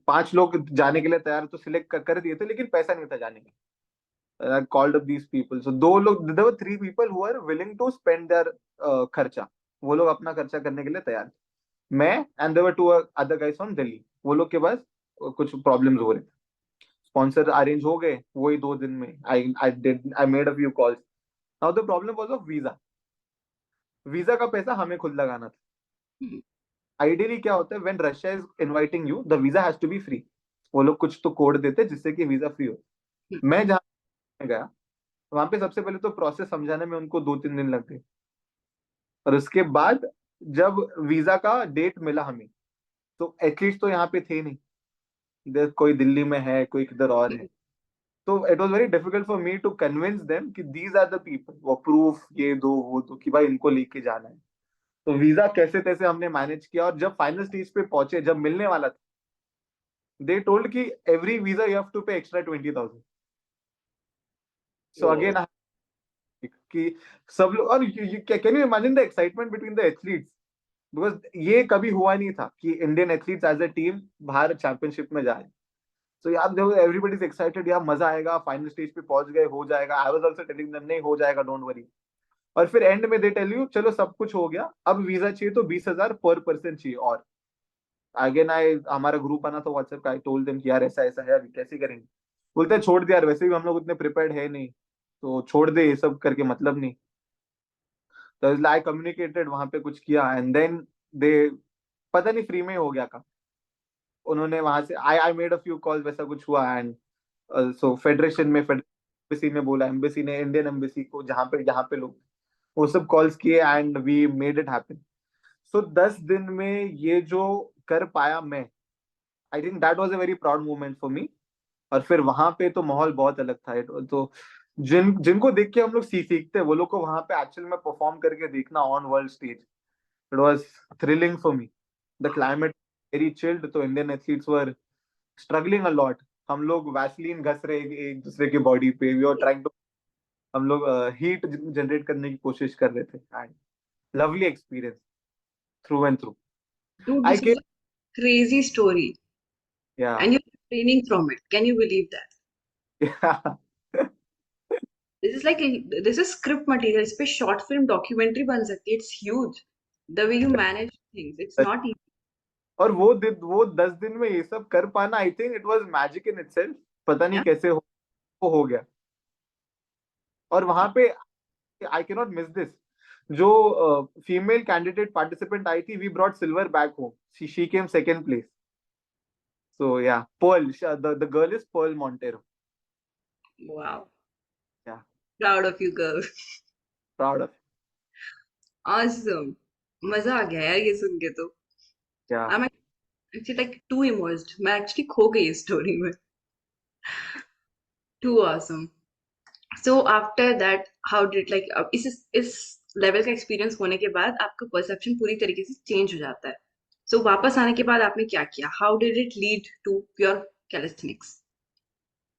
5 लोग जाने के लिए तैयार तो सिलेक्ट कर दिए थे, लेकिन पैसा नहीं था जाने का. I called up these people. So 2 लोग, there were 3 people who were willing to spend their खर्चा. वो लोग अपना खर्चा करने के लिए तैयार थे. मैं and there were 2 other guys from Delhi. वो लोग के पास कुछ प्रॉब्लम्स हो रहे थे. स्पॉन्सर अरेंज हो गए वही 2 दिन में. I made a few calls. Now the problem was of visa. Visa का पैसा हमें खुद लगाना था. हम्म, आइडियली क्या होता है, when Russia is inviting you the visa has to be free. वो लोग कुछ तो कोड देते हैं जिससे कि वीजा फ्री हो. हम्म, मैं जहाँ गया वहां पे सबसे पहले तो प्रोसेस समझाने में उनको 2-3 दिन लग गए. और उसके बाद जब वीजा का डेट मिला हमें, तो एटलीस्ट तो यहाँ पे थे नहीं. कोई दिल्ली में है, कोई किधर और है. हम्म, तो it was very difficult for me to convince them कि दीज आर द पीपल, वो प्रूफ ये दो वो दो कि भाई इनको लेके जाना है. तो वीजा कैसे तैसे हमने मैनेज किया. और जब फाइनल स्टेज पे पहुंचे, जब मिलने वाला था, दे टोल्ड कि every visa you have to pay extra 20,000. So वो, अगेन कि सब लोग, और can you imagine the excitement between the athletes, because ये कभी हुआ नहीं था कि Indian athletes as a team बाहर चैंपियनशिप में जाए. सो यार एवरीबडी इज एक्साइटेड, यार मजा आएगा, फाइनल स्टेज पे पहुंच गए, हो जाएगा. आई वाज आल्सो टेलिंग देम नहीं हो जाएगा, डोंट वरी. और फिर एंड में दे टेल यू चलो सब कुछ हो गया, अब वीजा चाहिए तो 20,000 पर पर्सन चाहिए. और अगेन हमारा ग्रुप बना था व्हाट्सएप का. आई टोल्ड देम कि यार ऐसा ऐसा है, अभी कैसे करेंगे. बोलते हैं छोड़ दे यार, वैसे भी हम लोग उतने प्रिपेयर्ड है नहीं, तो छोड़ दे, ये सब करके मतलब नहीं. तो आई कम्युनिकेटेड वहां पे कुछ किया एंड देन दे, पता नहीं फ्री में हो गया का. उन्होंने वहां से I I made a few call, वैसा कुछ हुआ. एंड सो फेडरेशन में, एम्बेसी ने बोला, एम्बेसी ने इंडियन एम्बेसी को जहाँ पे लोग, वो सब कॉल्स किए and we made it happen. So 10 दिन में ये जो कर पाया मैं, I think that was a very proud moment for me. और फिर वहां पे तो माहौल बहुत अलग था. तो जिनको देख के हम लोग सीखते हैं, वो लोग को वहां पे एक्चुअल में परफॉर्म करके देखना on world stage, it was thrilling for me. The climate very chilled, तो Indian athletes were struggling a lot. हम लोग वैसलीन घस रहे एक दूसरे की बॉडी पे, वी आर ट्राइंग टू, हम लोग हीट जनरेट करने की कोशिश कर रहे थे. And lovely experience through and through. dude, I this came is a crazy story, या and you're training from it. Can you believe that? This is like this is script material. इस पे short film documentary बन सकती है. It's huge. The way you manage things, it's not easy. और वो 10 दिन में ये सब कर पाना, I think it was magic in itself. पता नहीं Yeah. कैसे हो गया. और वहां पे I can not miss this. जो फीमेल कैंडिडेट पार्टिसिपेंट आई थी, we brought silver back home. She came second place. So yeah Pearl, the girl is Pearl Montero. Wow. Yeah Proud of you, girl. Proud of. Awesome. मजा आ गया यार ये सुन के तो. या I'm actually like too immersed. मैं actually खो गई इस story में. Too awesome. So after that, how did like अब इस लेवल का एक्सपीरियंस होने के बाद आपका परसेप्शन पूरी तरीके से चेंज हो जाता है. So वापस आने के बाद आपने क्या किया? How did it lead to pure calisthenics?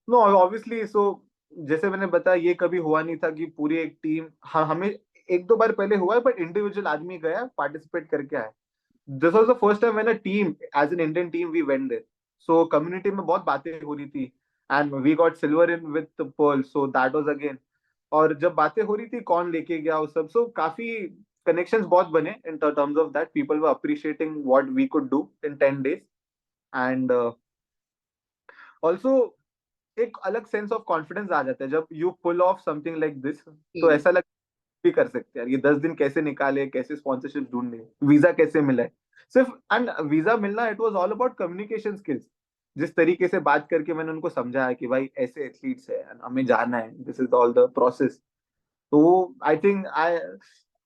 No obviously. So जैसे मैंने बताया, ये कभी हुआ नहीं था कि पूरी एक टीम, हाँ हमें 1-2 बार पहले हुआ है, बट इंडिविजुअल आदमी गया पार्टिसिपेट करके आया. This was the first time when a team, as an Indian team, we went there. So community में बहुत बातें हो रही थी and we got silver in with pearl, so that was again. और जब बातें हो रही थी कौन लेके गया वो सब, सो काफी कनेक्शंस बहुत बने in terms of that. People were appreciating what we could do in 10 days. And also एक अलग सेंस ऑफ कॉन्फिडेंस आ जाता है जब you pull off something like this. तो Hmm. ऐसा लग भी कर सकते हैं यार, ये 10 दिन कैसे निकाले, कैसे स्पॉन्सरशिप ढूंढने, वीजा कैसे मिला है. सिर्फ एंड वीजा मिलना, it was all about communication skills. जिस तरीके से बात करके मैंने उनको समझाया कि भाई ऐसे एथलीट्स है, हमें जाना है, this is all the process. तो I think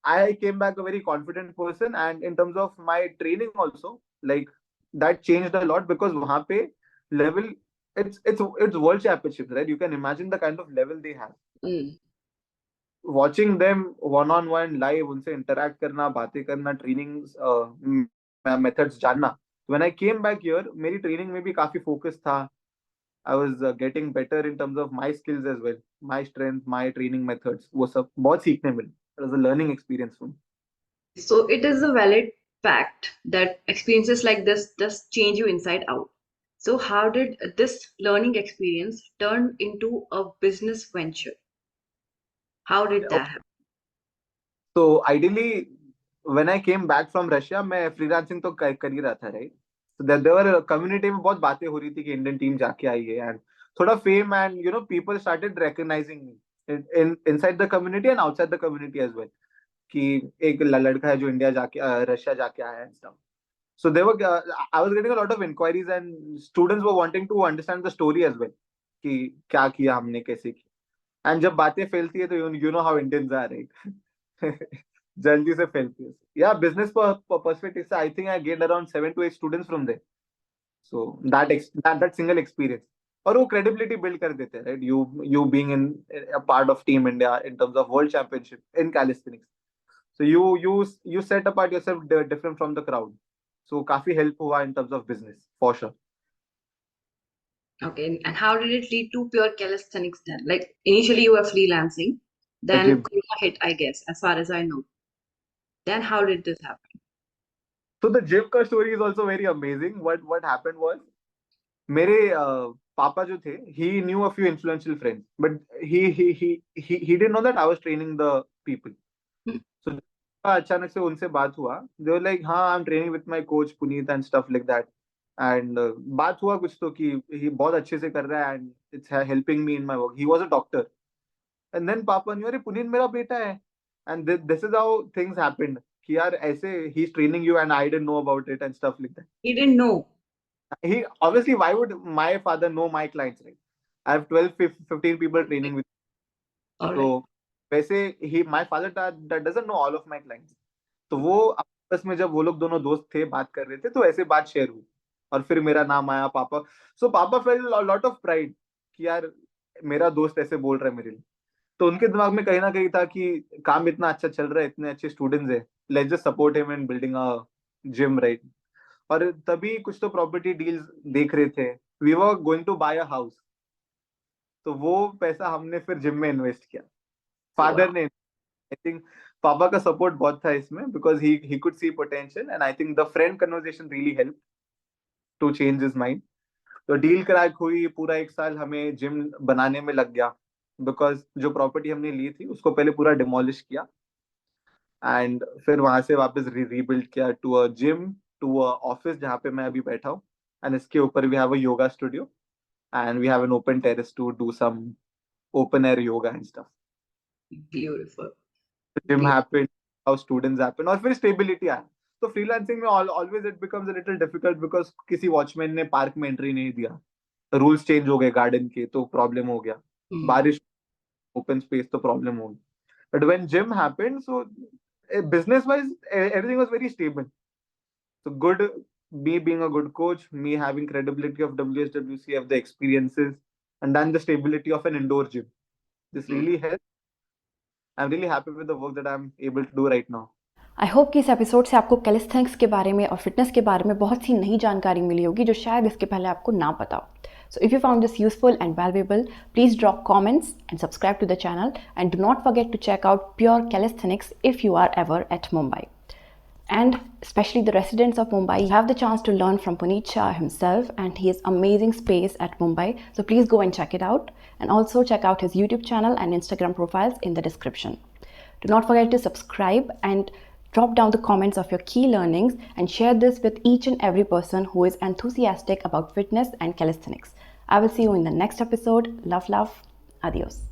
I came back a very confident person. And in terms of my training also, like that changed a lot, because वहां पे level it's world championships, right? You can imagine the kind of level they have. Mm. Watching them one on one live, उनसे interact करना, बातें करना, trainings methods जानना. When I came back here, मेरी training में भी काफी focus था. I was getting better in terms of my skills as well, my strength, my training methods. वो सब बहुत सीखने मिले. It was a learning experience for me. So it is a valid fact that experiences like this just change you inside out. So how did this learning experience turn into a business venture? How did that happen? So ideally, when I came back from Russia, मैं freelancing तो कर ही रहा था, right? So there were community में बहुत बातें हो रही थी कि Indian team जाके आई है, and थोड़ा fame and people started recognizing me in inside the community and outside the community as well. कि एक लड़का है जो इंडिया जाके रशिया जाके आया है and stuff. So they were I was getting a lot of inquiries and students were wanting to understand the story as well कि क्या किया हमने कैसे किया. And जब बातें फैलती है तो you know how Indians are, right? जल्दी से फैलती है. Yeah, business perspective से I think I gained around 7 to 8 students from there. So that single experience. और वो credibility build कर देते हैं, right? You being in a part of Team India in terms of World Championship in calisthenics. So you set apart yourself different from the crowd. So काफी help हुआ in terms of business for sure. Okay, and how did it lead to pure calisthenics then? Like initially you were freelancing, then Ajib. Corona hit, I guess, as far as I know. Then how did this happen? So the gym का story is also very amazing. What happened was मेरे पापा जो थे, he knew a few influential friends, but he didn't know that I was training the people. Hmm. So अचानक से उनसे बात हुआ. They were like, हाँ, I'm training with my coach Puneet and stuff like that. And बात हुआ कुछ तो कि he बहुत अच्छे से कर रहा है and it's helping me in my work. He was a doctor. And then पापा ने अरे पुनीत मेरा बेटा है. And this is how things happened. कि यार ऐसे he's training you and I didn't know about it and stuff like that. He didn't know. He obviously, why would my father know my clients, right? I have 12 15 people training with. All right. So वैसे my father that doesn't know all of my clients. तो वो आपस में जब वो लोग दोनों दोस्त थे बात कर रहे थे तो ऐसे बात शेयर हुई और फिर मेरा नाम आया पापा. सो पापा फेल लॉट ऑफ प्राइड कि यार मेरा दोस्त ऐसे बोल रहा है मेरे लिए. तो उनके दिमाग में कहीं ना कहीं था कि काम इतना अच्छा चल रहा है, इतने अच्छे स्टूडेंट्स है, let's just support him in building a gym, right? और तभी कुछ तो प्रॉपर्टी डील्स देख रहे थे. We were going to buy a house. तो वो पैसा हमने फिर जिम में इन्वेस्ट किया. फादर ने, आई थिंक पापा का सपोर्ट बहुत था इसमें because he could see potential and I think the friend conversation really help to change his mind. तो डील क्रैक हुई. पूरा 1 साल हमें जिम बनाने में लग गया बिकॉज जो प्रॉपर्टी हमने ली थी उसको पहले पूरा डिमोलिश किया एंड फिर वहां से वापस रीबिल्ड किया to a gym, to a office जहाँ पे मैं अभी बैठा हूँ. एंड इसके ऊपर we have a yoga studio and we have an open terrace to do some open air yoga and stuff. Beautiful. The gym happened, how students happen, और फिर stability आया. तो freelancing में always it becomes a little difficult because किसी watchman ने park में entry नहीं दिया, rules change हो गए garden के तो problem हो गया, बारिश open space तो problem हो गई. But when gym happened, so business wise everything was very stable. So good, me being a good coach, me having credibility of WSWCF, the experiences, and then the stability of an indoor gym. This really helped. I'm really happy with the work that I'm able to do right now. I hope कि इस episode से आपको calisthenics के बारे में और fitness के बारे में बहुत सी नई जानकारी मिली होगी जो शायद इसके पहले आपको ना पता हो. So if you found this useful and valuable, please drop comments and subscribe to the channel, and do not forget to check out Pure Calisthenics if you are ever at Mumbai. And especially the residents of Mumbai, you have the chance to learn from Puneet Shah himself, and he has amazing space at Mumbai. So please go and check it out, and also check out his YouTube channel and Instagram profiles in the description. Do not forget to subscribe and drop down the comments of your key learnings and share this with each and every person who is enthusiastic about fitness and calisthenics. I will see you in the next episode. Love, love. Adios.